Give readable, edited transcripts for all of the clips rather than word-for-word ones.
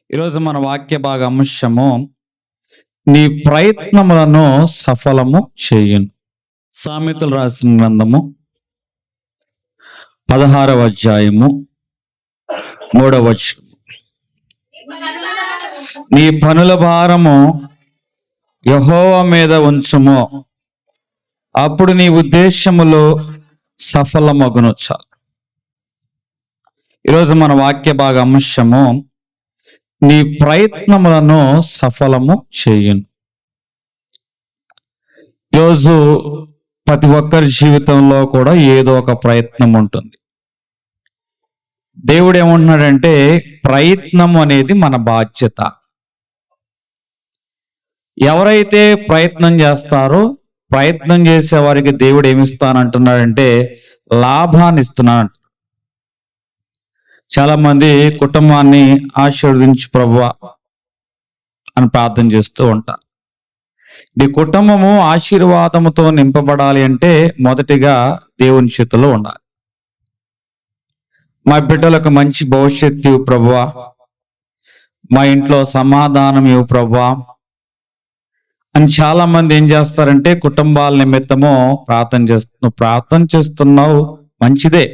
ఈరోజు మన వాక్య భాగ అంశము నీ ప్రయత్నములను సఫలము చేయును. సామెతలు రాసిన గ్రంథము 16వ అధ్యాయము 3వ వచనం. నీ పనుల భారము యెహోవా మీద ఉంచుము, అప్పుడు నీ ఉద్దేశములు సఫలమగును. చాలు. ఈరోజు మన వాక్య భాగ అంశము నీ ప్రయత్నములను సఫలము చేయును. ఈరోజు ప్రతి ఒక్కరి జీవితంలో కూడా ఏదో ఒక ప్రయత్నం ఉంటుంది. దేవుడు ఏమంటున్నాడంటే ప్రయత్నం అనేది మన బాధ్యత. ఎవరైతే ప్రయత్నం చేస్తారో ప్రయత్నం చేసే వారికి దేవుడు ఏమిస్తానంటున్నాడంటే లాభాన్ని ఇస్తున్నాడు. చాలా మంది కుటుంబాన్ని ఆశీర్వదించు ప్రభువా అని ప్రార్థన చేస్తూ ఉంటారు. ఈ కుటుంబము ఆశీర్వాదముతో నింపబడాలి అంటే మొదటిగా దేవుని చేతిలో ఉండాలి. మా బిడ్డలకు మంచి భవిష్యత్తు ఇవ్వు ప్రభువా, మా ఇంట్లో సమాధానం ఇవ్వు ప్రభువా అని చాలా మంది ఏం చేస్తారంటే కుటుంబాల నిమిత్తము ప్రార్థన చేస్తున్నావు మంచిదే,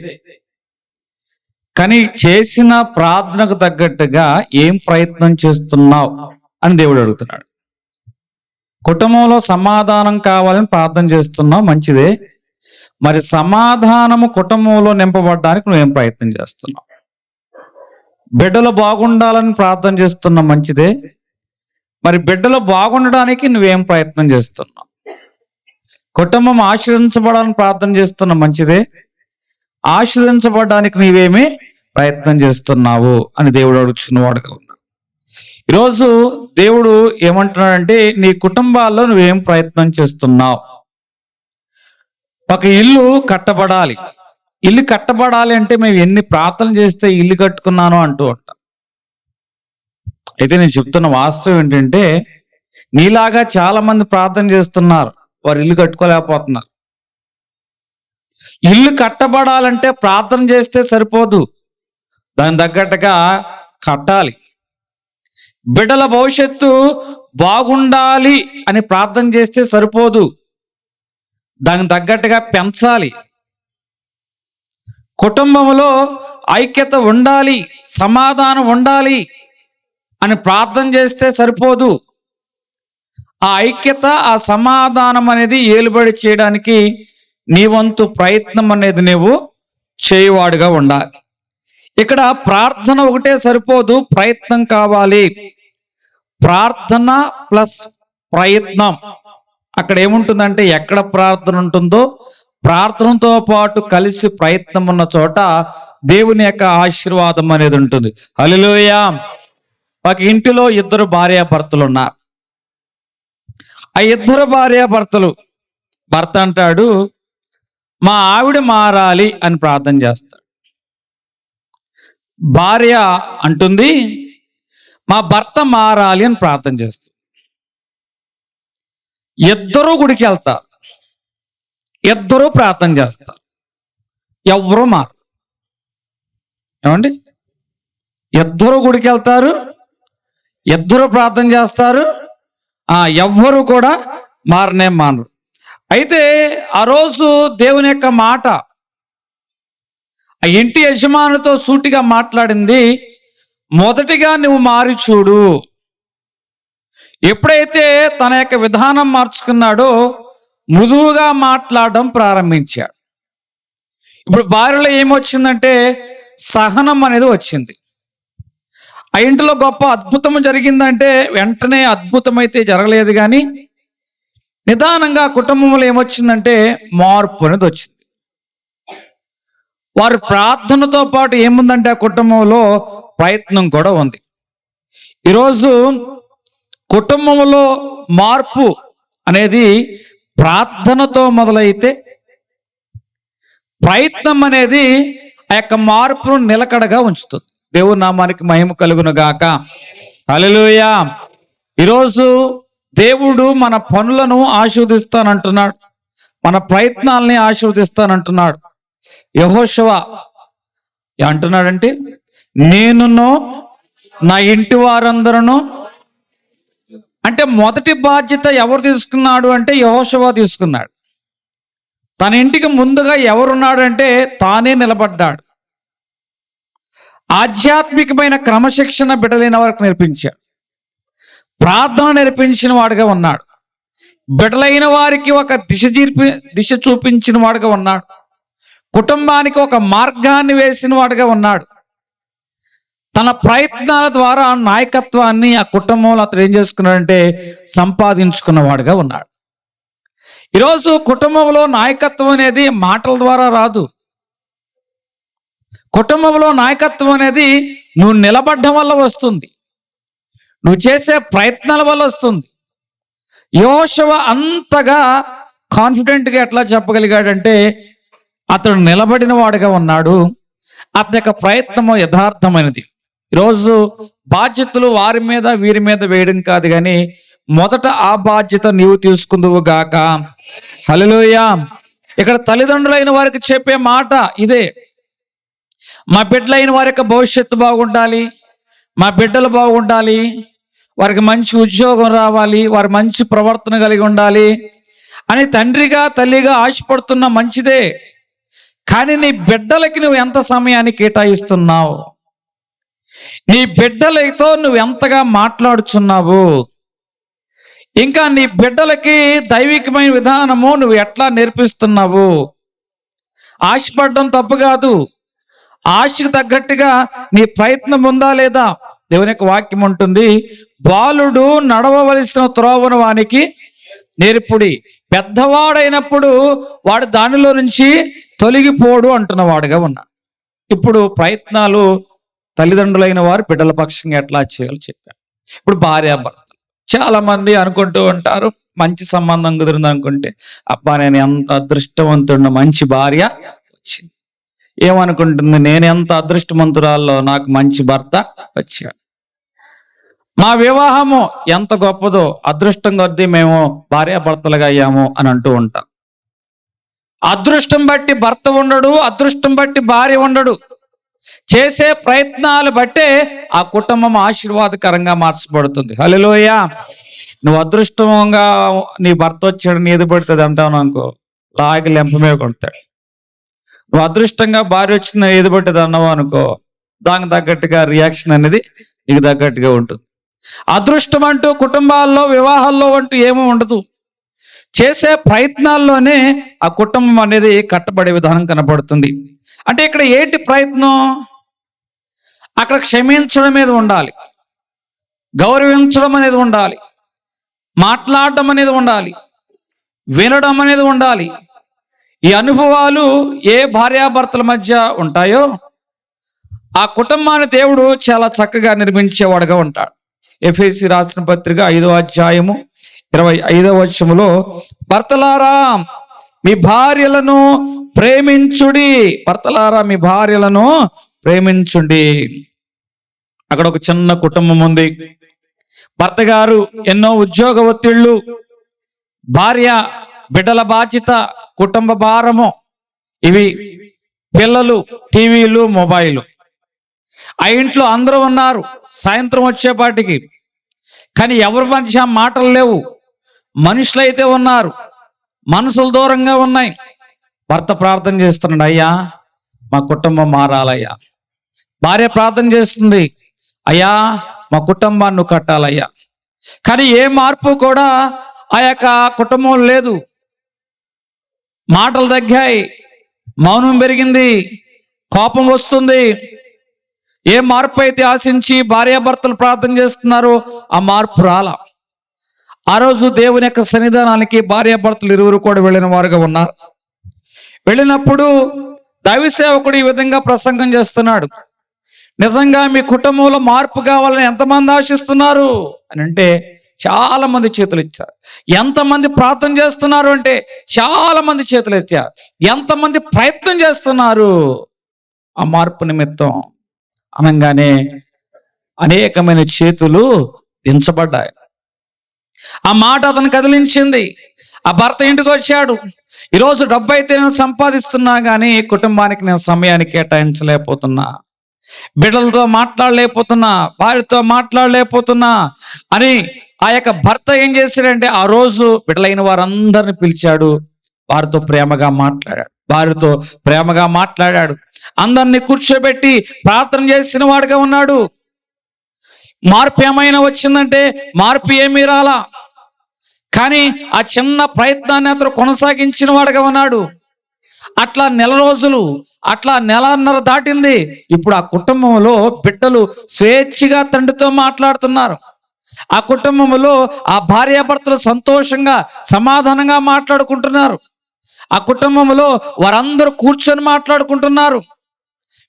కానీ చేసిన ప్రార్థనకు తగ్గట్టుగా ఏం ప్రయత్నం చేస్తున్నావు అని దేవుడు అడుగుతున్నాడు. కుటుంబంలో సమాధానం కావాలని ప్రార్థన చేస్తున్నావు మంచిదే, మరి సమాధానము కుటుంబంలో నింపబడడానికి నువ్వేం ప్రయత్నం చేస్తున్నావు? బిడ్డలు బాగుండాలని ప్రార్థన చేస్తున్నావు మంచిదే, మరి బిడ్డలు బాగుండడానికి నువ్వేం ప్రయత్నం చేస్తున్నావు? కుటుంబం ఆశీర్వదించబడాలని ప్రార్థన చేస్తున్నావు మంచిదే, ఆశీర్వదించబడడానికి నీవేమి ప్రయత్నం చేస్తున్నావు అని దేవుడు అడుగుతున్న వాడుగా ఉన్నాడు. ఈరోజు దేవుడు ఏమంటున్నాడంటే నీ కుటుంబాల్లో నువ్వేం ప్రయత్నం చేస్తున్నావు? ఒక ఇల్లు కట్టబడాలి. ఇల్లు కట్టబడాలి అంటే మేము ఎన్ని ప్రార్థన చేస్తే ఇల్లు కట్టుకున్నాను అంటూ ఉంటాం. అయితే నేను చెప్తున్న వాస్తవం ఏంటంటే నీలాగా చాలా మంది ప్రార్థన చేస్తున్నారు, వారు ఇల్లు కట్టుకోలేకపోతున్నారు. ఇల్లు కట్టబడాలంటే ప్రార్థన చేస్తే సరిపోదు, దాని తగ్గట్టుగా కట్టాలి. బిడ్డల భవిష్యత్తు బాగుండాలి అని ప్రార్థన చేస్తే సరిపోదు, దానికి తగ్గట్టుగా పెంచాలి. కుటుంబంలో ఐక్యత ఉండాలి, సమాధానం ఉండాలి అని ప్రార్థన చేస్తే సరిపోదు. ఆ ఐక్యత ఆ సమాధానం అనేది ఏలుబడి చేయడానికి నీ వంతు ప్రయత్నం అనేది నువ్వు చేయవాడుగా ఉండాలి. ఇక్కడ ప్రార్థన ఒకటే సరిపోదు, ప్రయత్నం కావాలి. ప్రార్థన ప్లస్ ప్రయత్నం. అక్కడ ఏముంటుందంటే ఎక్కడ ప్రార్థన ఉంటుందో ప్రార్థనతో పాటు కలిసి ప్రయత్నం ఉన్న చోట దేవుని యొక్క ఆశీర్వాదం అనేది ఉంటుంది. హల్లెలూయా. ఒక ఇంటిలో ఇద్దరు భార్యాభర్తలు ఉన్నారు. ఆ ఇద్దరు భార్యాభర్తలు, భర్త అంటాడు మా ఆవిడ మారాలి అని ప్రార్థన చేస్తాడు. భార్య అంటుంది మా భర్త మారాలి అని ప్రార్థన చేస్తుంది. ఇద్దరూ గుడికి వెళ్తారు, ఇద్దరూ ప్రార్థన చేస్తారు, ఎవ్వరూ మారు. ఏమండి? ఇద్దరు గుడికి వెళ్తారు, ఇద్దరు ప్రార్థన చేస్తారు, ఎవ్వరు కూడా మానరు. అయితే ఆ రోజు దేవుని యొక్క మాట ఆ ఇంటి యజమానితో సూటిగా మాట్లాడింది, మొదటిగా నువ్వు మారి చూడు. ఎప్పుడైతే తన యొక్క విధానం మార్చుకున్నాడో మృదువుగా మాట్లాడడం ప్రారంభించాడు. ఇప్పుడు భార్యలో ఏమొచ్చిందంటే సహనం అనేది వచ్చింది. ఆ ఇంటిలో గొప్ప అద్భుతం జరిగిందంటే వెంటనే అద్భుతం అయితే జరగలేదు, కానీ నిదానంగా కుటుంబంలో ఏమొచ్చిందంటే మార్పు అనేది వచ్చింది. వారి ప్రార్థనతో పాటు ఏముందంటే ఆ కుటుంబంలో ప్రయత్నం కూడా ఉంది. ఈరోజు కుటుంబంలో మార్పు అనేది ప్రార్థనతో మొదలైతే ప్రయత్నం అనేది ఆ యొక్క మార్పును నిలకడగా ఉంచుతుంది. దేవుని నామానికి మహిమ కలుగును గాక. హల్లెలూయా. ఈరోజు దేవుడు మన పనులను ఆశీర్వదిస్తానంటున్నాడు, మన ప్రయత్నాలని ఆశీర్వదిస్తానంటున్నాడు. యెహోషువ అంటున్నాడంటే నేనును నా ఇంటి వారందరూ. అంటే మొదటి బాధ్యత ఎవరు తీసుకున్నాడు అంటే యెహోషువ తీసుకున్నాడు. తన ఇంటికి ముందుగా ఎవరున్నాడు అంటే తానే నిలబడ్డాడు. ఆధ్యాత్మికమైన క్రమశిక్షణ బిడ్డలైన వారికి నేర్పించాడు. ప్రార్థన నేర్పించిన వాడుగా ఉన్నాడు. బిడ్డలైన వారికి ఒక దిశ చూపించిన వాడుగా ఉన్నాడు. కుటుంబానికి ఒక మార్గాన్ని వేసిన వాడుగా ఉన్నాడు. తన ప్రయత్నాల ద్వారా నాయకత్వాన్ని ఆ కుటుంబంలో అతను ఏం చేసుకున్నాడంటే సంపాదించుకున్నవాడుగా ఉన్నాడు. ఈరోజు కుటుంబంలో నాయకత్వం అనేది మాటల ద్వారా రాదు. కుటుంబంలో నాయకత్వం అనేది నువ్వు నిలబడ్డం వల్ల వస్తుంది, నువ్వు చేసే ప్రయత్నాల వల్ల వస్తుంది. యెహోషువ అంతగా కాన్ఫిడెంట్గా ఎట్లా చెప్పగలిగాడంటే అతడు నిలబడిన వాడుగా ఉన్నాడు. అతని యొక్క ప్రయత్నము యథార్థమైనది. ఈరోజు బాధ్యతలు వారి మీద వీరి మీద వేయడం కాదు, కానీ మొదట ఆ బాధ్యత నీవు తీసుకుందువు గాక. హల్లెలూయా. ఇక్కడ తల్లిదండ్రులైన వారికి చెప్పే మాట ఇదే. మా బిడ్డలైన వారి యొక్క భవిష్యత్తు బాగుండాలి, మా బిడ్డలు బాగుండాలి, వారికి మంచి ఉద్యోగం రావాలి, వారి మంచి ప్రవర్తన కలిగి ఉండాలి అని తండ్రిగా తల్లిగా ఆశపడుతున్న మంచిదే. కానీ నీ బిడ్డలకి నువ్వు ఎంత సమయాన్ని కేటాయిస్తున్నావు? నీ బిడ్డలతో నువ్వు ఎంతగా మాట్లాడుచున్నావు? ఇంకా నీ బిడ్డలకి దైవికమైన విధానము నువ్వు ఎట్లా నేర్పిస్తున్నావు? ఆశపడడం తప్పు కాదు, ఆశకు తగ్గట్టుగా నీ ప్రయత్నం ఉందా లేదా? దేవుని యొక్క వాక్యం ఉంటుంది, బాలుడు నడవవలసిన త్రోవను వానికి నేర్పుడి, పెద్దవాడైనప్పుడు వాడు దానిలో నుంచి తొలగిపోడు అంటున్న వాడుగా ఉన్నా. ఇప్పుడు ప్రయత్నాలు తల్లిదండ్రులైన వారు బిడ్డల పక్షంగా ఎట్లా చేయాలో చెప్పారు. ఇప్పుడు భార్యాభర్తలు చాలా మంది అనుకుంటూ ఉంటారు, మంచి సంబంధం కుదిరింది అనుకుంటే అబ్బా నేను ఎంత అదృష్టవంతుడిని, మంచి భార్య వచ్చింది. ఏమనుకుంటుంది, నేను ఎంత అదృష్టవంతురాల్లో, నాకు మంచి భర్త వచ్చాడు. మా వివాహము ఎంత గొప్పదో, అదృష్టం కొద్దీ మేము భార్యాభర్తలుగా అయ్యాము అని అంటూ ఉంటాం. అదృష్టం బట్టి భర్త ఉండడు, అదృష్టం బట్టి భార్య ఉండడు. చేసే ప్రయత్నాలు బట్టే ఆ కుటుంబం ఆశీర్వాదకరంగా మార్చబడుతుంది. హల్లెలూయా. నువ్వు అదృష్టంగా నీ భర్త వచ్చాడు నీ ఎదు పడుతుంది అంటావు అనుకో, లాగి లెంపమే కొడతాడు. నువ్వు అదృష్టంగా భార్య వచ్చిన ఏది పట్టేది అన్నావు అనుకో, దానికి తగ్గట్టుగా రియాక్షన్ అనేది నీకు తగ్గట్టుగా ఉంటుంది. అదృష్టం అంటూ కుటుంబాల్లో వివాహాల్లో అంటూ ఏమీ ఉండదు. చేసే ప్రయత్నాల్లోనే ఆ కుటుంబం అనేది కట్టబడే విధానం కనబడుతుంది. అంటే ఇక్కడ ఏంటి ప్రయత్నం? అక్కడ క్షమించడం అనేది ఉండాలి, గౌరవించడం అనేది ఉండాలి, మాట్లాడడం అనేది ఉండాలి, వినడం అనేది ఉండాలి. ఈ అనుభవాలు ఏ భార్యాభర్తల మధ్య ఉంటాయో ఆ కుటుంబాన్ని దేవుడు చాలా చక్కగా నిర్మించేవాడుగా ఉంటాడు. ఎఫెసీ రాసిన పత్రిక 5వ అధ్యాయము 25వ వచనములో, భర్తలారా మీ భార్యలను ప్రేమించుడి, భర్తలారా మీ భార్యలను ప్రేమించుడి. అక్కడ ఒక చిన్న కుటుంబం ఉంది. భర్త గారు ఎన్నో ఉద్యోగ ఒత్తిళ్లు, భార్య బిడ్డల బాధ్యత, కుటుంబ భారము, ఇవి పిల్లలు, టీవీలు, మొబైల్. ఆ ఇంట్లో అందరూ ఉన్నారు సాయంత్రం వచ్చేపాటికి, కానీ ఎవరి మధ్య మాటలు లేవు. మనుషులైతే ఉన్నారు, మనసులు దూరంగా ఉన్నాయి. భర్త ప్రార్థన చేస్తున్నాడు, అయ్యా మా కుటుంబం మారాలయ్యా. భార్య ప్రార్థన చేస్తుంది, అయ్యా మా కుటుంబాన్ని నువ్వు కట్టాలయ్యా. కానీ ఏ మార్పు కూడా ఆ యొక్క కుటుంబం లేదు. మాటలు తగ్గాయి, మౌనం పెరిగింది, కోపం వస్తుంది. ఏ మార్పు అయితే ఆశించి భార్యాభర్తలు ప్రార్థన చేస్తున్నారో ఆ మార్పు రాలా. ఆ రోజు దేవుని యొక్క సన్నిధానానికి భార్యాభర్తలు ఇరువురు కూడా వెళ్ళిన వారుగా ఉన్నారు. వెళ్ళినప్పుడు దైవ సేవకుడు ఈ విధంగా ప్రసంగం చేస్తున్నాడు, నిజంగా మీ కుటుంబంలో మార్పు కావాలని ఎంతమంది ఆశిస్తున్నారు అని అంటే చాలా మంది చేతులు ఎత్తారు. ఎంతమంది ప్రార్థన చేస్తున్నారు అంటే చాలా మంది చేతులు ఎత్తారు. ఎంతమంది ప్రయత్నం చేస్తున్నారు ఆ మార్పు నిమిత్తం అనగానే అనేకమైన చేతులు దించబడ్డాయి. ఆ మాట అతను కదిలించింది. ఆ భర్త ఇంటికి వచ్చాడు, ఈరోజు డబ్బు అయితే నేను సంపాదిస్తున్నా కానీ కుటుంబానికి నేను సమయాన్ని కేటాయించలేకపోతున్నా. బిడ్డలతో మాట్లాడలేకపోతున్నా, భార్యతో మాట్లాడలేకపోతున్నా అని ఆ యొక్క భర్త ఏం చేశాడంటే ఆ రోజు బిడ్డలైన వారందరిని పిలిచాడు, వారితో ప్రేమగా మాట్లాడాడు, భార్యతో ప్రేమగా మాట్లాడాడు, అందరినీ కూర్చోబెట్టి ప్రార్థన చేసిన వాడుగా ఉన్నాడు. మార్పు ఏమైనా వచ్చిందంటే మార్పు ఏమీ రాలా, కానీ ఆ చిన్న ప్రయత్నాన్ని అతను కొనసాగించిన వాడుగా ఉన్నాడు. అట్లా నెల రోజులు, అట్లా నెలన్నర దాటింది. ఇప్పుడు ఆ కుటుంబంలో బిడ్డలు స్వేచ్ఛగా తండ్రితో మాట్లాడుతున్నారు. ఆ కుటుంబంలో ఆ భార్యాభర్తలు సంతోషంగా సమాధానంగా మాట్లాడుకుంటున్నారు. ఆ కుటుంబంలో వారందరూ కూర్చొని మాట్లాడుకుంటున్నారు.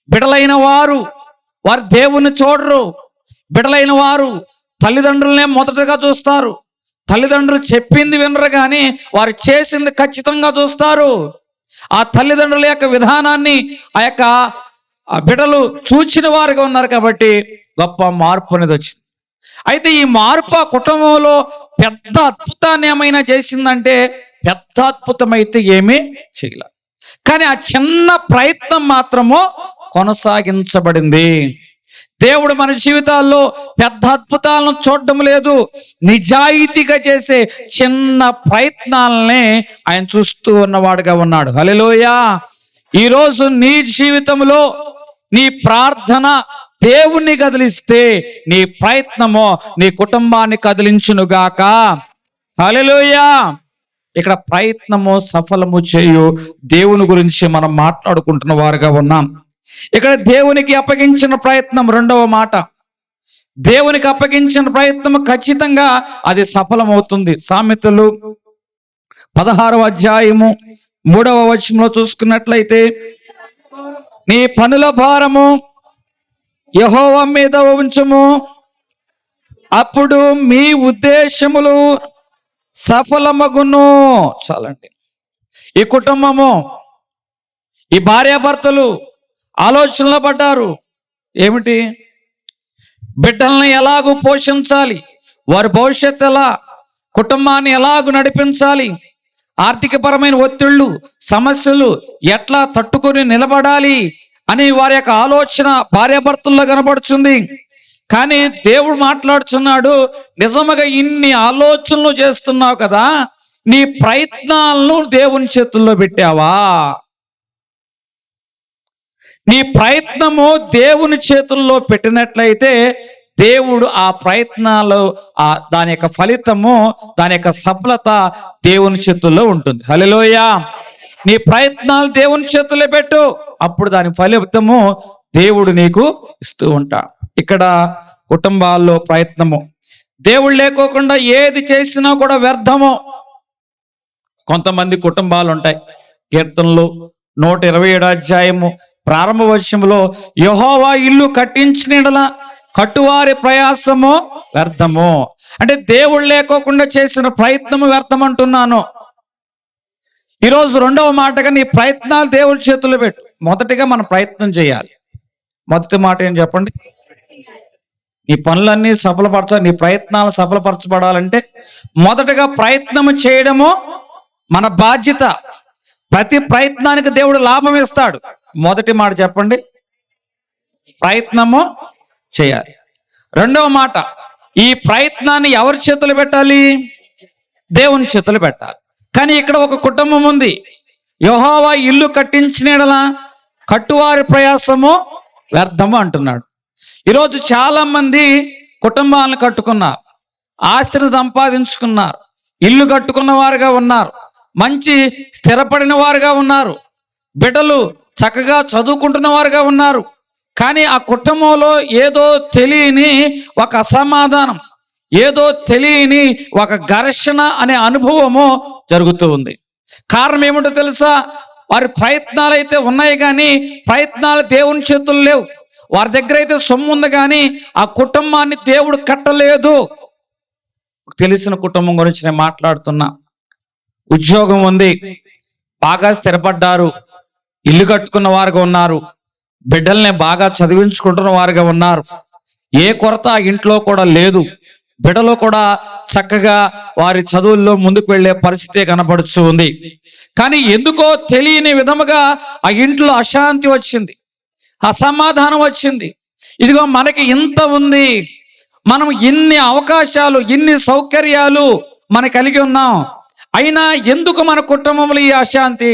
బిడ్డలైన వారు దేవుణ్ణి చూడరు. బిడ్డలైన వారు తల్లిదండ్రులనే మొదటగా చూస్తారు. తల్లిదండ్రులు చెప్పింది వినరు, కానీ వారు చేసింది ఖచ్చితంగా చూస్తారు. ఆ తల్లిదండ్రుల యొక్క విధానాన్ని ఆ బిడ్డలు చూచిన వారుగా ఉన్నారు కాబట్టి గొప్ప మార్పు అనేది వచ్చింది. అయితే ఈ మార్పు ఆ కుటుంబంలో పెద్ద అద్భుతాన్ని ఏమైనా చేసిందంటే పెద్ద అద్భుతం అయితే ఏమీ చేయలే, కానీ ఆ చిన్న ప్రయత్నం మాత్రము కొనసాగించబడింది. దేవుడు మన జీవితాల్లో పెద్ద అద్భుతాలను చూడడం లేదు, నిజాయితీగా చేసే చిన్న ప్రయత్నాలనే ఆయన చూస్తూ ఉన్నవాడుగా ఉన్నాడు. హల్లెలూయా. ఈరోజు నీ జీవితంలో నీ ప్రార్థన దేవుణ్ణి కదిలిస్తే నీ ప్రయత్నము నీ కుటుంబాన్ని కదిలించునుగాక. హల్లెలూయా. ఇక్కడ ప్రయత్నము సఫలము చేయు దేవుని గురించి మనం మాట్లాడుకుంటున్న వారుగా ఉన్నాం. ఇక్కడ దేవునికి అప్పగించిన ప్రయత్నం, రెండవ మాట, దేవునికి అప్పగించిన ప్రయత్నం ఖచ్చితంగా అది సఫలమవుతుంది. సామెతలు 16వ అధ్యాయము 3వ వచనంలో చూసుకున్నట్లయితే, నీ పనుల భారము యెహోవా మీద ఉంచుము, అప్పుడు మీ ఉద్దేశములు సఫలమగును. చాలండి. ఈ కుటుంబము, ఈ భార్యాభర్తలు ఆలోచనలో పడ్డారు. ఏమిటి? బిడ్డల్ని ఎలాగూ పోషించాలి, వారి భవిష్యత్తు ఎలా, కుటుంబాన్ని ఎలాగూ నడిపించాలి, ఆర్థికపరమైన ఒత్తిళ్లు సమస్యలు ఎట్లా తట్టుకొని నిలబడాలి అని వారి యొక్క ఆలోచన భార్యాభర్తల్లో కనబడుతుంది. కానీ దేవుడు మాట్లాడుతున్నాడు, నిజముగా ఇన్ని ఆలోచనలు చేస్తున్నావు కదా, నీ ప్రయత్నాలను దేవుని చేతుల్లో పెట్టావా? నీ ప్రయత్నము దేవుని చేతుల్లో పెట్టినట్లయితే దేవుడు ఆ ప్రయత్నాలు దాని యొక్క ఫలితము, దాని యొక్క సఫలత దేవుని చేతుల్లో ఉంటుంది. హల్లెలూయా. నీ ప్రయత్నాలు దేవుని చేతుల్లో పెట్టు, అప్పుడు దాని ఫలితము దేవుడు నీకు ఇస్తూ ఉంటాడు. ఇక్కడ కుటుంబాల్లో ప్రయత్నము, దేవుడు లేకోకుండా ఏది చేసినా కూడా వ్యర్థము. కొంతమంది కుటుంబాలు ఉంటాయి. కీర్తనలు 127 అధ్యాయము ప్రారంభ వచనంలో, యెహోవా ఇల్లు కట్టించిన యెడల కట్టువారి ప్రయాసము వ్యర్థము. అంటే దేవుడు లేకోకుండా చేసిన ప్రయత్నము వ్యర్థం అంటున్నాను. ఈరోజు రెండవ మాటగా నీ ప్రయత్నాలు దేవుడి చేతుల్లో పెట్టు. మొదటిగా మనం ప్రయత్నం చేయాలి. మొదటి మాట ఏం చెప్పండి? నీ పనులన్నీ సఫలపరచాలి, నీ ప్రయత్నాలు సఫలపరచబడాలంటే మొదటగా ప్రయత్నము చేయడము మన బాధ్యత. ప్రతి ప్రయత్నానికి దేవుడు లాభం ఇస్తాడు. మొదటి మాట చెప్పండి, ప్రయత్నము చేయాలి. రెండవ మాట, ఈ ప్రయత్నాన్ని ఎవరి చేతులు పెట్టాలి? దేవుని చేతులు పెట్టాలి. కానీ ఇక్కడ ఒక కుటుంబం ఉంది, యెహోవా ఇల్లు కట్టించిన యెడల కట్టువారి ప్రయాసము వ్యర్థము అంటున్నాడు. ఈరోజు చాలా మంది కుటుంబాలను కట్టుకున్నారు, ఆస్తిని సంపాదించుకున్నారు, ఇల్లు కట్టుకున్న వారుగా ఉన్నారు, మంచి స్థిరపడిన వారుగా ఉన్నారు, బిడ్డలు చక్కగా చదువుకుంటున్న వారుగా ఉన్నారు. కానీ ఆ కుటుంబంలో ఏదో తెలియని ఒక అసమాధానం, ఏదో తెలియని ఒక ఘర్షణ అనే అనుభవము జరుగుతూ ఉంది. కారణం ఏమిటో తెలుసా? వారి ప్రయత్నాలు అయితే ఉన్నాయి, కానీ ప్రయత్నాలు దేవుని చేతుల్లో లేవు. వారి దగ్గర అయితే సొమ్ము ఉంది, కానీ ఆ కుటుంబాన్ని దేవుడు కట్టలేదు. తెలిసిన కుటుంబం గురించి నేను మాట్లాడుతున్నా. ఉద్యోగం ఉంది, బాగా స్థిరపడ్డారు, ఇల్లు కట్టుకున్న వారుగా ఉన్నారు, బిడ్డల్ని బాగా చదివించుకుంటున్న వారుగా ఉన్నారు, ఏ కొరత ఆ ఇంట్లో కూడా లేదు, బిడ్డలు కూడా చక్కగా వారి చదువుల్లో ముందుకు వెళ్ళే పరిస్థితి కనబడుతూ ఉంది. కానీ ఎందుకో తెలియని విధముగా ఆ ఇంట్లో అశాంతి వచ్చింది. అసమాధానం వచ్చింది. ఇదిగో మనకి ఇంత ఉంది, మనం ఇన్ని అవకాశాలు, ఇన్ని సౌకర్యాలు మనం కలిగి ఉన్నాం, అయినా ఎందుకు మన కుటుంబంలో ఈ అశాంతి,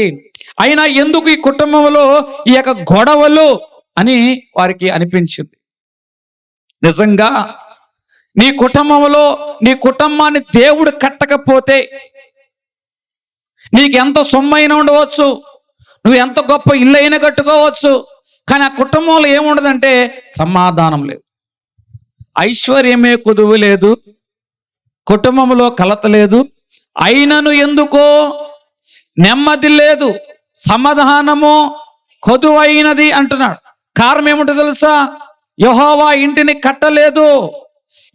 అయినా ఎందుకు ఈ కుటుంబంలో ఈ యొక్క గొడవలు అని వారికి అనిపించింది. నిజంగా నీ కుటుంబంలో నీ కుటుంబాన్ని దేవుడు కట్టకపోతే నీకు ఎంత సొమ్మైనా ఉండవచ్చు, నువ్వు ఎంత గొప్ప ఇల్లు అయినా కట్టుకోవచ్చు, కానీ ఆ కుటుంబంలో ఏముండదంటే సమాధానం లేదు, ఐశ్వర్యమే కుదువు లేదు, కుటుంబంలో కలత లేదు, అయినను ఎందుకో నెమ్మది లేదు, సమాధానము కొదువైనది అంటున్నాడు. కారణం ఏమిటో తెలుసా? యెహోవా ఇంటిని కట్టలేదు.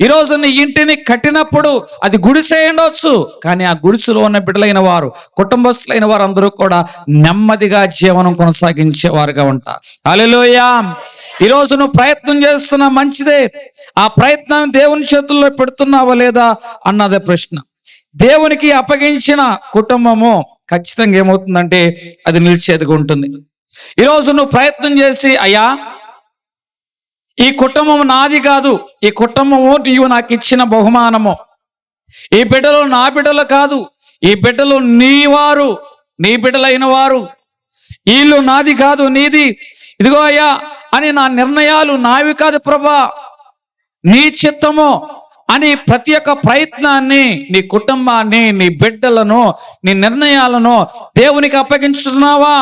ఈరోజు నీ ఇంటిని కట్టినప్పుడు అది గుడిసె ఉండొచ్చు, కానీ ఆ గుడిసెలో ఉన్న బిడ్డలైన వారు, కుటుంబస్తులైన వారు అందరూ కూడా నెమ్మదిగా జీవనం కొనసాగించేవారుగా ఉంటారు. హల్లెలూయా. ఈరోజు నువ్వు ప్రయత్నం చేస్తున్నా మంచిదే, ఆ ప్రయత్నాన్ని దేవుని చేతుల్లో పెడుతున్నావా లేదా అన్నదే ప్రశ్న. దేవునికి అప్పగించిన కుటుంబము ఖచ్చితంగా ఏమవుతుందంటే అది నిలిచేదిగా ఉంటుంది. ఈరోజు నువ్వు ప్రయత్నం చేసి, అయ్యా ఈ కుటుంబం నాది కాదు, ఈ కుటుంబము నీవు నాకు ఇచ్చిన బహుమానము, ఈ బిడ్డలు నా బిడ్డలు కాదు, ఈ బిడ్డలు నీ వారు, నీ బిడ్డలైన వారు, వీళ్ళు నాది కాదు నీది, ఇదిగో అయ్యా అని నా నిర్ణయాలు నావి కాదు ప్రభా, నీ చిత్తము అని ప్రతి ఒక్క ప్రయత్నాన్ని, నీ కుటుంబాన్ని, నీ బిడ్డలను, నీ నిర్ణయాలను దేవునికి అప్పగించుతున్నావా?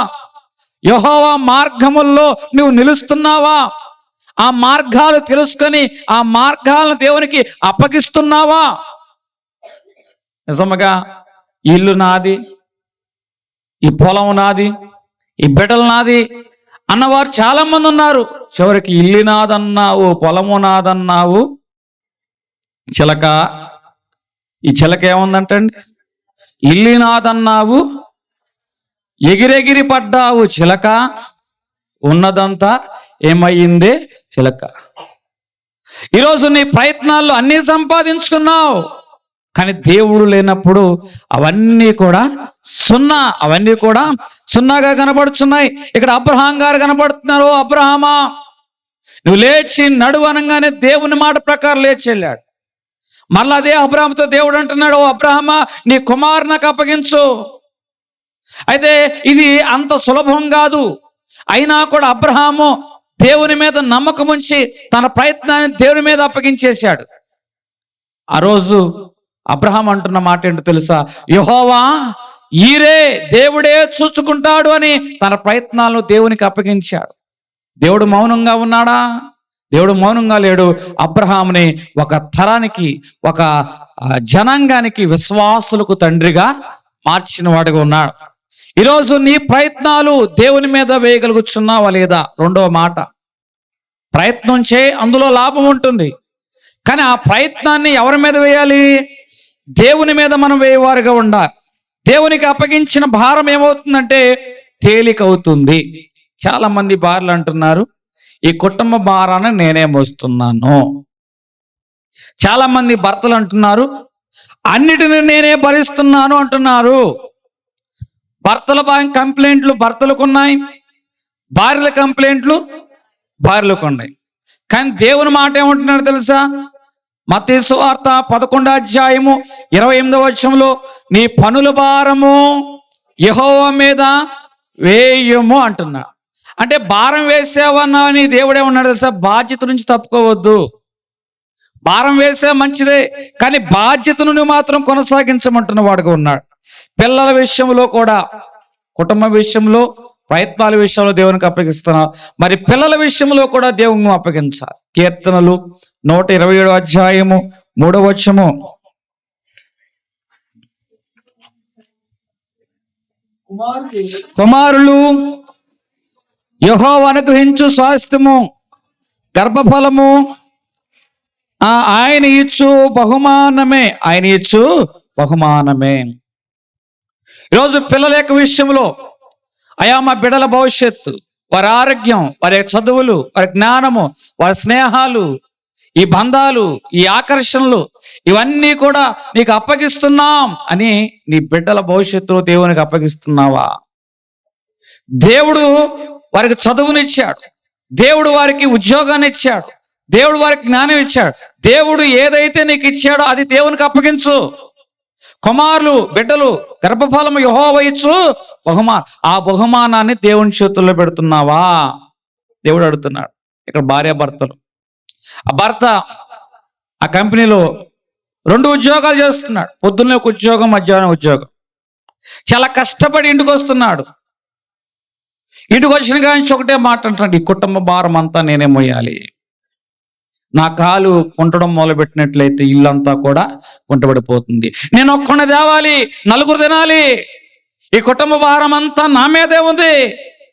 యెహోవా మార్గముల్లో నువ్వు నిలుస్తున్నావా? ఆ మార్గాలు తెలుసుకొని ఆ మార్గాలను దేవునికి అప్పగిస్తున్నావా? నిజముగా ఇల్లు నాది, ఈ పొలం నాది, ఈ బిడ్డలు నాది అన్నవారు చాలా మంది ఉన్నారు. చివరికి ఇల్లు నాదన్నావు, పొలము నాదన్నావు, చిలక, ఈ చిలక ఏముందంటండి, ఇల్లు నాదన్నావు, ఎగిరెగిరి పడ్డావు చిలక, ఉన్నదంతా ఏమయ్యిందే చిలక. ఈరోజు నీ ప్రయత్నాల్లో అన్నీ సంపాదించుకున్నావు, కానీ దేవుడు లేనప్పుడు అవన్నీ కూడా సున్నా, అవన్నీ కూడా సున్నాగా కనబడుతున్నాయి. ఇక్కడ అబ్రహాం గారు కనబడుతున్నారు. అబ్రహామా, నువ్వు లేచి నడువు అనగానే దేవుని మాట ప్రకారం లేచి వెళ్ళాడు. మళ్ళీ అదే అబ్రహాంతో దేవుడు అంటున్నాడు, ఓ అబ్రహామా నీ కుమారుని నాకు అప్పగించు. అయితే ఇది అంత సులభం కాదు. అయినా కూడా అబ్రహాము దేవుని మీద నమ్మకం ఉంచి తన ప్రయత్నాన్ని దేవుని మీద అప్పగించేశాడు. ఆ రోజు అబ్రహాం అంటున్న మాట ఏంటో తెలుసా? యెహోవా ఈరే, దేవుడే చూసుకుంటాడు అని తన ప్రయత్నాలను దేవునికి అప్పగించాడు. దేవుడు మౌనంగా ఉన్నాడా? దేవుడు మౌనంగా లేడు. అబ్రహాముని ఒక తరానికి, ఒక జనాంగానికి, విశ్వాసులకు తండ్రిగా మార్చిన వాడిగా ఉన్నాడు. ఈరోజు నీ ప్రయత్నాలు దేవుని మీద వేయగలుగుతున్నావా లేదా? రెండవ మాట, ప్రయత్నం చేయి, అందులో లాభం ఉంటుంది, కానీ ఆ ప్రయత్నాన్ని ఎవరి మీద వేయాలి? దేవుని మీద మనం వేయవారుగా ఉండాలి. దేవునికి అప్పగించిన భారం ఏమవుతుందంటే తేలికవుతుంది. చాలా మంది భార్యలు అంటున్నారు, ఈ కుటుంబ భారాన్ని నేనే మోస్తున్నాను. చాలా మంది భర్తలు అంటున్నారు, అన్నిటిని నేనే భరిస్తున్నాను అంటున్నారు. భర్తల కంప్లైంట్లు భర్తలకు ఉన్నాయి, భార్యల కంప్లైంట్లు భార్యలకు ఉన్నాయి. కానీ దేవుని మాట ఏమంటున్నాడు తెలుసా? మత్తయి సువార్త 11:28 నీ పనుల భారము యెహోవా మీద వేయము అంటున్నా. అంటే భారం వేసావన్నా అని దేవుడే ఉన్నాడు తెలుసా? బాధ్యత నుంచి తప్పుకోవద్దు. భారం వేసే మంచిదే, కానీ బాధ్యతను నువ్వు మాత్రం కొనసాగించమంటున్న వాడుగా ఉన్నాడు. పిల్లల విషయంలో కూడా, కుటుంబ విషయంలో, ప్రయత్నాల విషయంలో దేవునికి అప్పగిస్తున్నావు, మరి పిల్లల విషయంలో కూడా దేవుని అప్పగించాలి. కీర్తనలు 127:3 కుమారులు యెహోవా అనుగ్రహించు స్వాస్థ్యము, గర్భఫలము ఆయన ఇచ్చు బహుమానమే, ఆయన ఇచ్చు బహుమానమే. ఈరోజు పిల్లల యొక్క విషయంలో, అయా మా బిడ్డల భవిష్యత్తు, వారి ఆరోగ్యం, వారి చదువులు, వారి జ్ఞానము, వారి స్నేహాలు, ఈ బంధాలు, ఈ ఆకర్షణలు, ఇవన్నీ కూడా నీకు అప్పగిస్తున్నాం అని నీ బిడ్డల భవిష్యత్తులో దేవునికి అప్పగిస్తున్నావా? దేవుడు వారికి చదువునిచ్చాడు, దేవుడు వారికి ఉద్యోగాన్ని ఇచ్చాడు, దేవుడు వారికి జ్ఞానం ఇచ్చాడు. దేవుడు ఏదైతే నీకు ఇచ్చాడో అది దేవునికి అప్పగించు. కుమారులు బిడ్డలు గర్భఫలము యెహోవా ఇచ్చు ఆ బహుమానాన్ని దేవుని చేతుల్లో పెడుతున్నావా? దేవుడు అడుగుతున్నాడు. ఇక్కడ భార్యాభర్తలు, ఆ భర్త ఆ కంపెనీలో 2 ఉద్యోగాలు చేస్తున్నాడు. పొద్దున్నే ఒక ఉద్యోగం, మధ్యాహ్నం ఉద్యోగం. చాలా కష్టపడి ఇంటికి వస్తున్నాడు. ఇంటికి వచ్చిన కానీ ఒకటే మాట అంటున్నాడు, ఈ కుటుంబ భారం అంతా నేనే మోయాలి. నా కాలు కుంటడం మొదలుపెట్టినట్లయితే ఇల్లంతా కూడా కుంటబడిపోతుంది. నేను ఒక్కడిని తేవాలి, నలుగురు తినాలి, ఈ కుటుంబ భారం అంతా నా మీదే ఉంది.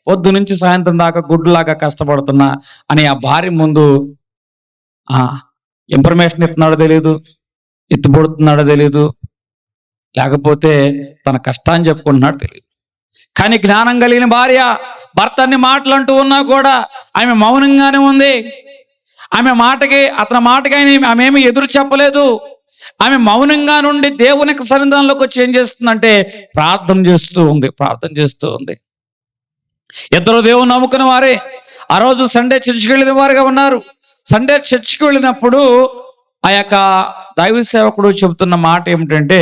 పొద్దు నుంచి సాయంత్రం దాకా గుడ్డులాగా కష్టపడుతున్నా అని ఆ భార్య ముందు ఇన్ఫర్మేషన్ ఇస్తున్నాడో తెలియదు, ఎత్తుపడుతున్నాడో తెలియదు, లేకపోతే తన కష్టాన్ని చెప్పుకుంటున్నాడో తెలియదు. కానీ జ్ఞానం కలిగిన భార్య భర్త అన్ని మాటలు అంటూ ఉన్నా కూడా ఆమె మౌనంగానే ఉంది. ఆమె మాటకి అతని మాటకి ఆమె ఏమి ఎదురు చెప్పలేదు. ఆమె మౌనంగా నుండి దేవునికి సన్నిధానంలోకి వచ్చి ఏం చేస్తుందంటే ప్రార్థన చేస్తూ ఉంది. ఇద్దరు దేవుని నమ్ముకున్న వారే. ఆ రోజు సండే చర్చికి వెళ్ళిన వారుగా ఉన్నారు. సండే చర్చికి వెళ్ళినప్పుడు ఆ యొక్క దైవ సేవకుడు చెబుతున్న మాట ఏమిటంటే,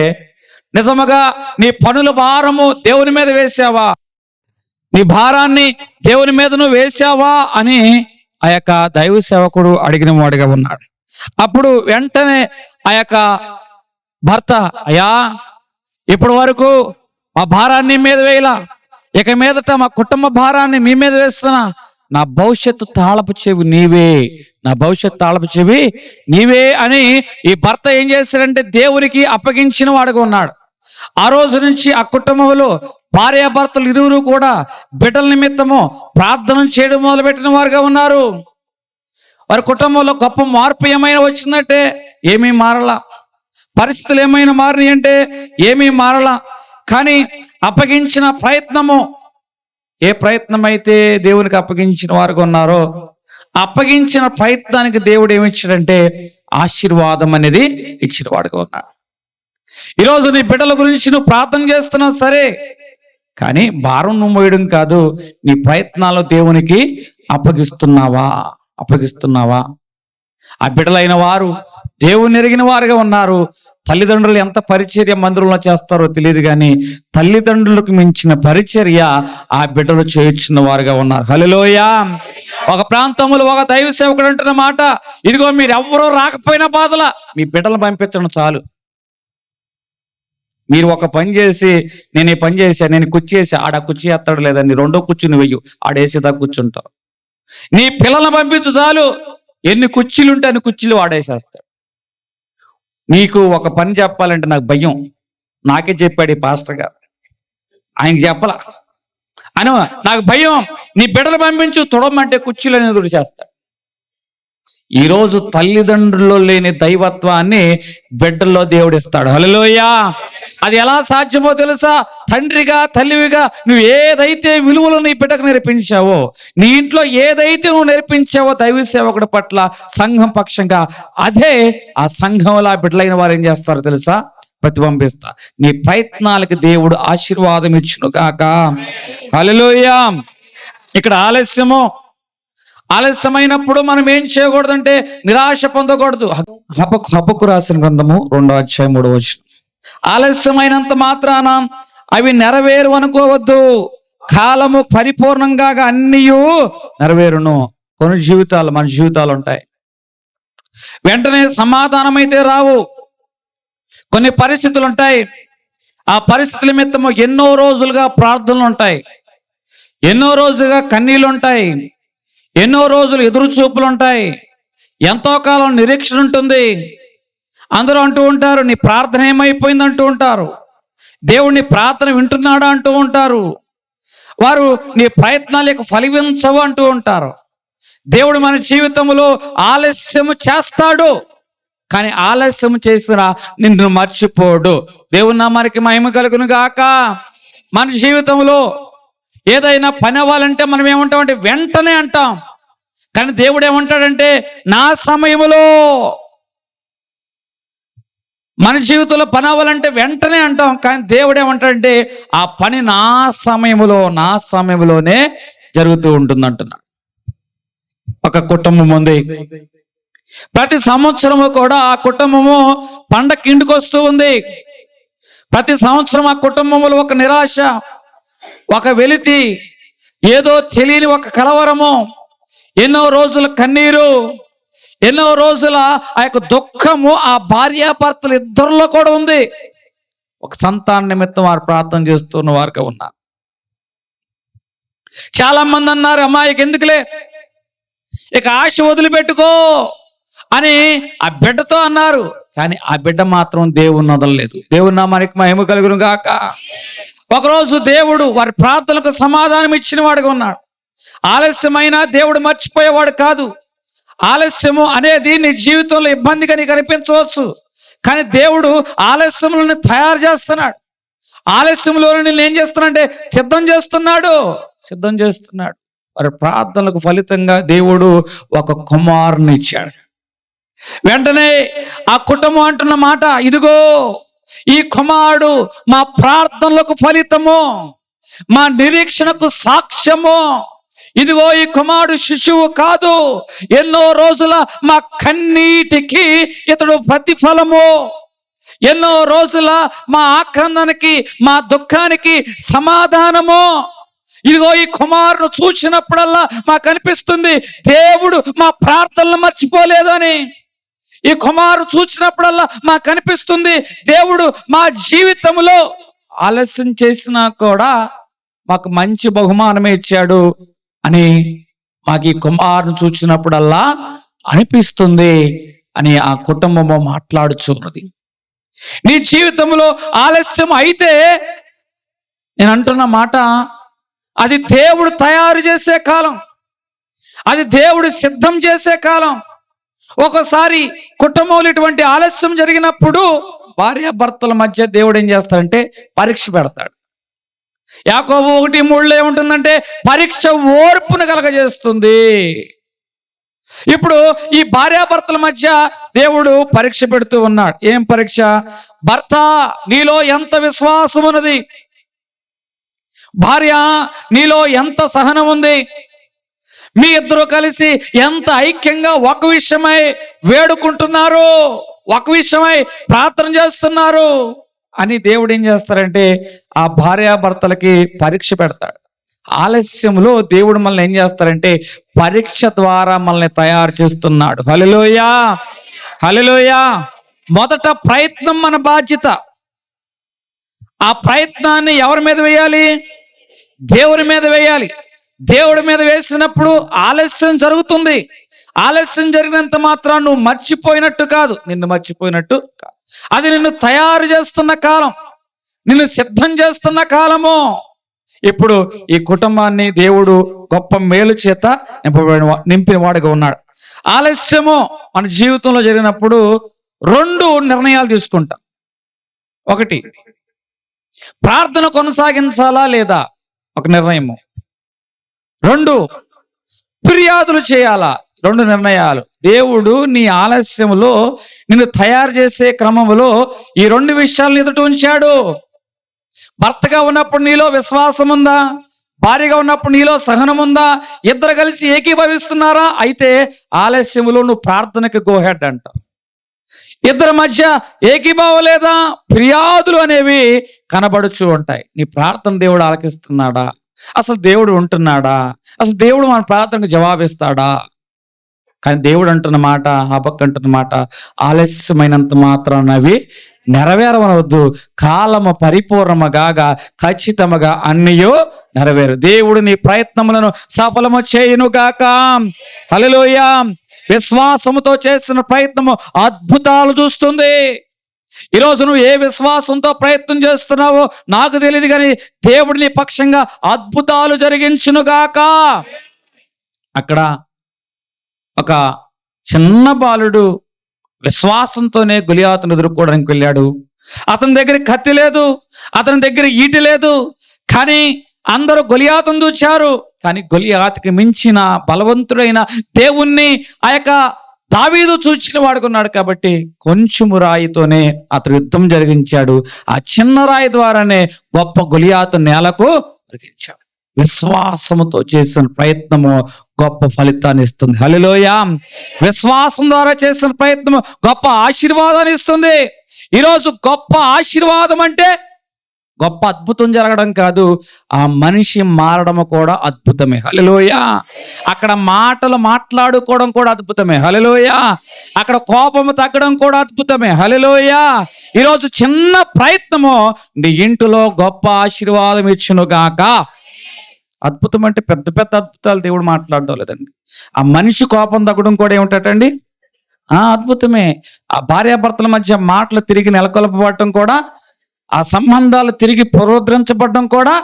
నిజముగా నీ పనుల భారము దేవుని మీద వేసావా, నీ భారాన్ని దేవుని మీద నువ్వు వేసావా అని ఆ యొక్క దైవ సేవకుడు అడిగిన వాడిగా ఉన్నాడు. అప్పుడు వెంటనే ఆ యొక్క భర్త, అయ్యా ఇప్పటి వరకు మా భారాన్ని మీద వేయలా, ఇక మీదట మా కుటుంబ భారాన్ని మీ మీద వేస్తున్నా. నా భవిష్యత్తు తాళపు చెవి నీవే, నా భవిష్యత్తు తాళపు చెవి నీవే అని ఈ భర్త ఏం చేశాడంటే దేవునికి అప్పగించిన వాడుగా ఉన్నాడు. ఆ రోజు నుంచి ఆ కుటుంబంలో భార్యాభర్తలు ఇరువురు కూడా బిడ్డల నిమిత్తము ప్రార్థన చేయడం మొదలుపెట్టిన వారుగా ఉన్నారు. వారి కుటుంబంలో గొప్ప మార్పు ఏమైనా వచ్చిందంటే ఏమీ మారలా. పరిస్థితులు ఏమైనా మారినాయి అంటే ఏమీ మారలా. కానీ అప్పగించిన ప్రయత్నము, ఏ ప్రయత్నం అయితే దేవునికి అప్పగించిన వారుగా ఉన్నారో అప్పగించిన ప్రయత్నానికి దేవుడు ఏమిచ్చాడంటే ఆశీర్వాదం అనేది ఇచ్చిన వాడుగా ఉన్నాడు. ఈరోజు నీ బిడ్డల గురించి నువ్వు ప్రార్థన చేస్తున్నావు సరే, కానీ భారం నువ్వు మోయడం కాదు, నీ ప్రయత్నాలు దేవునికి అప్పగిస్తున్నావా? ఆ బిడ్డలైన వారు దేవుని ఎరిగిన వారుగా ఉన్నారు. తల్లిదండ్రులు ఎంత పరిచర్య మందిరంలో చేస్తారో తెలియదు, కానీ తల్లిదండ్రులకు మించిన పరిచర్య ఆ బిడ్డలు చేయించిన వారుగా ఉన్నారు. హల్లెలూయా. ఒక ప్రాంతంలో ఒక దైవ సేవకుడు అంటున్న మాట, ఇదిగో మీరు ఎవ్వరూ రాకపోయినా బాధల, మీ బిడ్డలు పంపించడం చాలు. మీరు ఒక పని చేసి, నేను ఈ పని చేశా, నేను కుర్చీ వేసి, ఆడ కుర్చీ ఎత్తాడు లేదండి, 2వ కుర్చీని వెయ్యు, ఆడేసేదా కూర్చుంటావు. నీ పిల్లలను పంపించు చాలు, ఎన్ని కుర్చీలు ఉంటే అన్ని కుర్చీలు వాడేసేస్తాడు. నీకు ఒక పని చెప్పాలంటే నాకు భయం, నాకే చెప్పాడు ఈ పాస్టర్ గారు, ఆయనకి చెప్పలా అని నాకు భయం. నీ బిడ్డలు పంపించు, తొడమంటే కుర్చీలు అనేది ఎదురు చేస్తాడు. ఈరోజు తల్లిదండ్రుల్లో లేని దైవత్వాన్ని బిడ్డల్లో దేవుడు ఇస్తాడు. హల్లెలూయా. అది ఎలా సాధ్యమో తెలుసా? తండ్రిగా తల్లివిగా నువ్వు ఏదైతే విలువలు నీ బిడ్డకు నేర్పించావో, నీ ఇంట్లో ఏదైతే నువ్వు నేర్పించావో దైవ సేవకుడి పట్ల సంఘం పక్షంగా, అదే ఆ సంఘంలో ఆ బిడ్డలైన వారు ఏం చేస్తారో తెలుసా? ప్రతిబింబిస్తా. నీ ప్రయత్నాలకి దేవుడు ఆశీర్వాదం ఇచ్చును గాక. హల్లెలూయా. ఇక్కడ ఆలస్యమైనప్పుడు మనం ఏం చేయకూడదంటే నిరాశ పొందకూడదు. హబక్కు రాసిన గ్రంథము 2వ అధ్యాయం 3వ వచనం, ఆలస్యమైనంత మాత్రాన అవి నెరవేరు అనుకోవద్దు, కాలము పరిపూర్ణంగా అన్నీయు నెరవేరును. కొన్ని జీవితాలు, మన జీవితాలు ఉంటాయి, వెంటనే సమాధానం అయితే రావు. కొన్ని పరిస్థితులు ఉంటాయి, ఆ పరిస్థితుల నిమిత్తము ఎన్నో రోజులుగా ప్రార్థనలు ఉంటాయి, ఎన్నో రోజులుగా కన్నీళ్ళు ఉంటాయి, ఎన్నో రోజులు ఎదురు చూపులు ఉంటాయి, ఎంతో కాలం నిరీక్షణ ఉంటుంది. అందరూ అంటూ ఉంటారు, నీ ప్రార్థన ఏమైపోయింది అంటూ ఉంటారు, దేవుడిని ప్రార్థన వింటున్నాడా అంటూ ఉంటారు, వారు నీ ప్రయత్నాలకు ఫలించవు అంటూ ఉంటారు. దేవుడు మన జీవితంలో ఆలస్యము చేస్తాడు, కానీ ఆలస్యం చేసినా నిన్ను మర్చిపోడు. దేవుని నామానికి మహిమ కలుగును గాక. మన జీవితంలో ఏదైనా పని అవ్వాలంటే మనం ఏమంటామంటే వెంటనే అంటాం, కానీ దేవుడు ఏమంటాడంటే నా సమయంలో. మన జీవితంలో పని అవ్వాలంటే వెంటనే అంటాం, కానీ దేవుడు ఏమంటాడంటే ఆ పని నా సమయంలోనే జరుగుతూ ఉంటుంది అంటున్నాడు. ఒక కుటుంబం ఉంది. ప్రతి సంవత్సరము కూడా ఆ కుటుంబము పండక్కి ఇంటికి వస్తూ ఉంది. ప్రతి సంవత్సరం ఆ కుటుంబంలో ఒక నిరాశ, ఒక వెలితి, ఏదో తెలియని ఒక కలవరము, ఎన్నో రోజుల కన్నీరు, ఎన్నో రోజుల ఆ యొక్క దుఃఖము ఆ భార్యాభర్తలు ఇద్దరిలో కూడా ఉంది. ఒక సంతాన నిమిత్తం వారు ప్రార్థన చేస్తున్న వారుగా ఉన్నారు. చాలా మంది అన్నారు, అమ్మాయికి ఎందుకులే, ఇక ఆశ వదిలిపెట్టుకో అని ఆ బిడ్డతో అన్నారు. కానీ ఆ బిడ్డ మాత్రం దేవుణ్ణి వదలలేదు. దేవుని నామానికి మహిమ కలుగును గాక. ఒకరోజు దేవుడు వారి ప్రార్థనలకు సమాధానం ఇచ్చిన వాడుగా ఉన్నాడు. ఆలస్యమైనా దేవుడు మర్చిపోయేవాడు కాదు. ఆలస్యము అనేది నీ జీవితంలో ఇబ్బందిగా నీకు అనిపించవచ్చు, కానీ దేవుడు ఆలస్యములను తయారు చేస్తున్నాడు. ఆలస్యంలో నేను ఏం చేస్తున్నాడంటే సిద్ధం చేస్తున్నాడు. వారి ప్రార్థనలకు ఫలితంగా దేవుడు ఒక కుమారుని ఇచ్చాడు. వెంటనే ఆ కుటుంబం అంటున్న మాట, ఇదిగో ఈ కుమారుడు మా ప్రార్థనలకు ఫలితము, మా నిరీక్షణకు సాక్ష్యము. ఇదిగో ఈ కుమారుడు శిశువు కాదు, ఎన్నో రోజుల మా కన్నీటికి ఇతడు ప్రతిఫలము, ఎన్నో రోజుల మా ఆక్రందనకి, మా దుఃఖానికి సమాధానము. ఇదిగో ఈ కుమారుడు చూసినప్పుడల్లా మాకు అనిపిస్తుంది దేవుడు మా ప్రార్థనలు మర్చిపోలేదని. ఈ కుమారుడు చూసినప్పుడల్లా మాకు అనిపిస్తుంది దేవుడు మా జీవితంలో ఆలస్యం చేసినా కూడా మాకు మంచి బహుమానమే ఇచ్చాడు అని మాకు ఈ కుమారుని చూసినప్పుడల్లా అనిపిస్తుంది అని ఆ కుటుంబము మాట్లాడుచున్నది. నీ జీవితంలో ఆలస్యం అయితే నేను అంటున్న మాట, అది దేవుడు తయారు చేసే కాలం, అది దేవుడు సిద్ధం చేసే కాలం. ఒకసారి కుటుంబంలో ఇటువంటి ఆలస్యం జరిగినప్పుడు భార్యాభర్తల మధ్య దేవుడు ఏం చేస్తాడంటే పరీక్ష పెడతాడు. యాకోబు 1:3 ఏముంటుందంటే పరీక్ష ఓర్పును కలగజేస్తుంది. ఇప్పుడు ఈ భార్యాభర్తల మధ్య దేవుడు పరీక్ష పెడుతూ ఉన్నాడు. ఏం పరీక్ష? భర్త, నీలో ఎంత విశ్వాసం ఉన్నది? భార్య, నీలో ఎంత సహనం ఉంది? మీ ఇద్దరు కలిసి ఎంత ఐక్యంగా ఒక విషయమై వేడుకుంటున్నారు, ఒక విషయమై ప్రార్థన చేస్తున్నారు అని దేవుడు ఏం చేస్తారంటే ఆ భార్యాభర్తలకి పరీక్ష పెడతాడు. ఆలస్యంలో దేవుడు మనల్ని ఏం చేస్తారంటే పరీక్ష ద్వారా మనల్ని తయారు చేస్తున్నాడు. హల్లెలూయా, హల్లెలూయా. మొదట ప్రయత్నం మన బాధ్యత. ఆ ప్రయత్నాన్ని ఎవరి మీద వేయాలి? దేవుని మీద వేయాలి. దేవుడి మీద వేసినప్పుడు ఆలస్యం జరుగుతుంది. ఆలస్యం జరిగినంత మాత్రం నువ్వు మర్చిపోయినట్టు కాదు, నిన్ను మర్చిపోయినట్టు కాదు. అది నిన్ను తయారు చేస్తున్న కాలం, నిన్ను సిద్ధం చేస్తున్న కాలము. ఇప్పుడు ఈ కుటుంబాన్ని దేవుడు గొప్ప మేలు చేత నింపిన వాడుగా ఉన్నాడు. ఆలస్యము మన జీవితంలో జరిగినప్పుడు 2 నిర్ణయాలు తీసుకుంటాం. ఒకటి, ప్రార్థన కొనసాగించాలా లేదా, ఒక నిర్ణయము. 2, ఫిర్యాదులు చేయాలా, 2 నిర్ణయాలు. దేవుడు నీ ఆలస్యంలో నిన్ను తయారు చేసే క్రమంలో ఈ 2 విషయాలను ఎదుట ఉంచాడు. భర్తగా ఉన్నప్పుడు నీలో విశ్వాసం ఉందా? భార్యగా ఉన్నప్పుడు నీలో సహనం ఉందా? ఇద్దరు కలిసి ఏకీభవిస్తున్నారా? అయితే ఆలస్యంలో నువ్వు ప్రార్థనకి గోహెడ్ అంట. ఇద్దరి మధ్య ఏకీభావం లేదా? ఫిర్యాదులు అనేవి కనబడుచూ ఉంటాయి. నీ ప్రార్థన దేవుడు ఆలకిస్తున్నాడా? అసలు దేవుడు ఉంటున్నాడా? అసలు దేవుడు మన ప్రార్థనకు జవాబిస్తాడా? కానీ దేవుడు అంటున్న మాట, హబక్కూ అంటున్న మాట, ఆలస్యమైనంత మాత్రాన అవి నెరవేరవనవద్దు, కాలము పరిపూర్ణముగా ఖచ్చితముగా అన్నయో నెరవేరు. దేవుడు నీ ప్రయత్నములను సఫలము చేయును గాక. హల్లెలూయా. విశ్వాసముతో చేసిన ప్రయత్నము అద్భుతాలు చూస్తుంది. ఈరోజు నువ్వు ఏ విశ్వాసంతో ప్రయత్నం చేస్తున్నావో నాకు తెలియదు, కానీ దేవుడు నీ పక్షంగా అద్భుతాలు జరిగించునుగాక. అక్కడ ఒక చిన్న బాలుడు విశ్వాసంతోనే గొలియాతును ఎదుర్కోవడానికి వెళ్ళాడు. అతని దగ్గర కత్తి లేదు, అతని దగ్గర ఈటి లేదు, కానీ అందరూ గొలియాతును చూచారు. కానీ గొలియాతుకి మించిన బలవంతుడైన దేవుణ్ణి ఆ యొక్క దావీదు చూచిన వాడుకున్నాడు. కాబట్టి కొంచెము రాయితోనే అతడు యుద్ధం జరిగించాడు. ఆ చిన్న రాయి ద్వారానే గొప్ప గొలియాతు నేలకు ఉరికించాడు. విశ్వాసముతో చేసిన ప్రయత్నము గొప్ప ఫలితాన్ని ఇస్తుంది. హల్లెలూయా. విశ్వాసం ద్వారా చేసిన ప్రయత్నము గొప్ప ఆశీర్వాదాన్ని ఇస్తుంది. ఈరోజు గొప్ప ఆశీర్వాదం అంటే గొప్ప అద్భుతం జరగడం కాదు, ఆ మనిషి మారడము కూడా అద్భుతమే. హల్లెలూయా. అక్కడ మాటలు మాట్లాడుకోవడం కూడా అద్భుతమే. హల్లెలూయా. అక్కడ కోపము తగ్గడం కూడా అద్భుతమే. హల్లెలూయా. ఈరోజు చిన్న ప్రయత్నము నీ ఇంటిలో గొప్ప ఆశీర్వాదం ఇచ్చును గాక. అద్భుతం అంటే పెద్ద పెద్ద అద్భుతాలు దేవుడు మాట్లాడడం లేదండి. ఆ మనిషి కోపం తగ్గడం కూడా ఏమిటండి? అద్భుతమే. ఆ భార్యాభర్తల మధ్య మాటలు తిరిగి నెలకొల్పబడటం కూడా, ఆ సంబంధాలు తిరిగి పునరుద్ధరించబడడం కూడా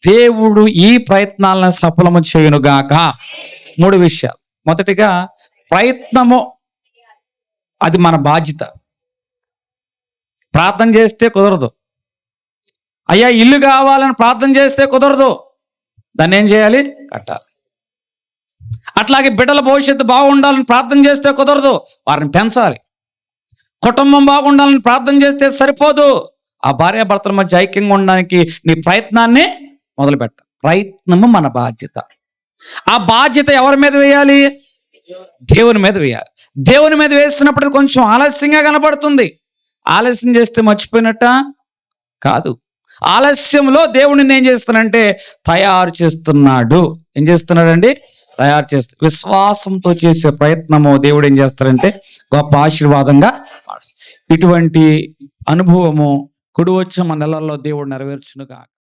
దేవుడు ఈ ప్రయత్నాలను సఫలము చేయునుగాక. 3 విషయాలు. మొదటిగా, ప్రయత్నము అది మన బాధ్యత. ప్రార్థన చేస్తే కుదరదు. అయ్యా ఇల్లు కావాలని ప్రార్థన చేస్తే కుదరదు, దాన్ని ఏం చేయాలి? కట్టాలి. అట్లాగే బిడ్డల భవిష్యత్తు బాగుండాలని ప్రార్థన చేస్తే కుదరదు, వారిని పెంచాలి. కుటుంబం బాగుండాలని ప్రార్థన చేస్తే సరిపోదు, ఆ భార్యాభర్తల మధ్య ఐక్యంగా ఉండడానికి నీ ప్రయత్నాన్ని మొదలుపెట్టాలి. ప్రయత్నము మన బాధ్యత. ఆ బాధ్యత ఎవరి మీద వేయాలి? దేవుని మీద వేయాలి. దేవుని మీద వేసినప్పుడు కొంచెం ఆలస్యంగా కనబడుతుంది. ఆలస్యం చేస్తే మర్చిపోయినట్ట కాదు. ఆలస్యంలో దేవుడిని ఏం చేస్తున్నాడంటే తయారు చేస్తున్నాడు. ఏం చేస్తున్నాడండి? తయారు చేస్తూ విశ్వాసంతో చేసే ప్రయత్నము దేవుడు ఏం చేస్తారంటే గొప్ప ఆశీర్వాదంగా మారుస్తాడు. ఇటువంటి అనుభవము కుడి వచ్చే మన నెలల్లో దేవుడు నెరవేర్చునుగా.